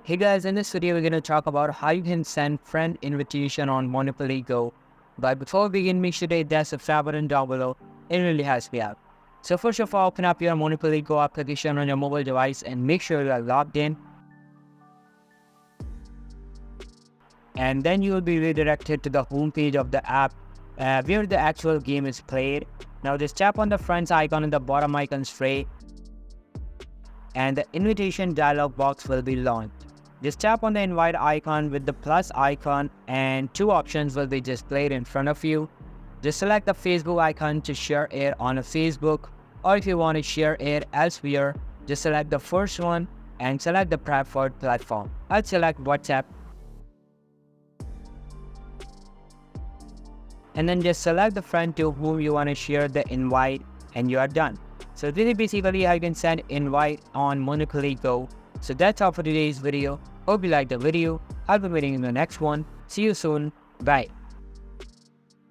Hey guys, in this video we're going to talk about how you can send friend invitation on Monopoly Go. But before we begin, make sure to hit that subscribe button down below. It really helps me out. So first of all, open up your Monopoly Go application on your mobile device and make sure you are logged in. And then you will be redirected to the home page of the app where the actual game is played. Now just tap on the friends icon in the bottom icon tray and the invitation dialog box will be launched. Just tap on the invite icon with the plus icon and two options will be displayed in front of you. Just select the Facebook icon to share it on a Facebook, or if you want to share it elsewhere, just select the first one and select the preferred platform. I'll select WhatsApp. And then just select the friend to whom you want to share the invite and you are done. So this is basically how you can send invite on Monopoly Go. So that's all for today's video. Hope you liked the video. I'll be waiting in the next one. See you soon. Bye.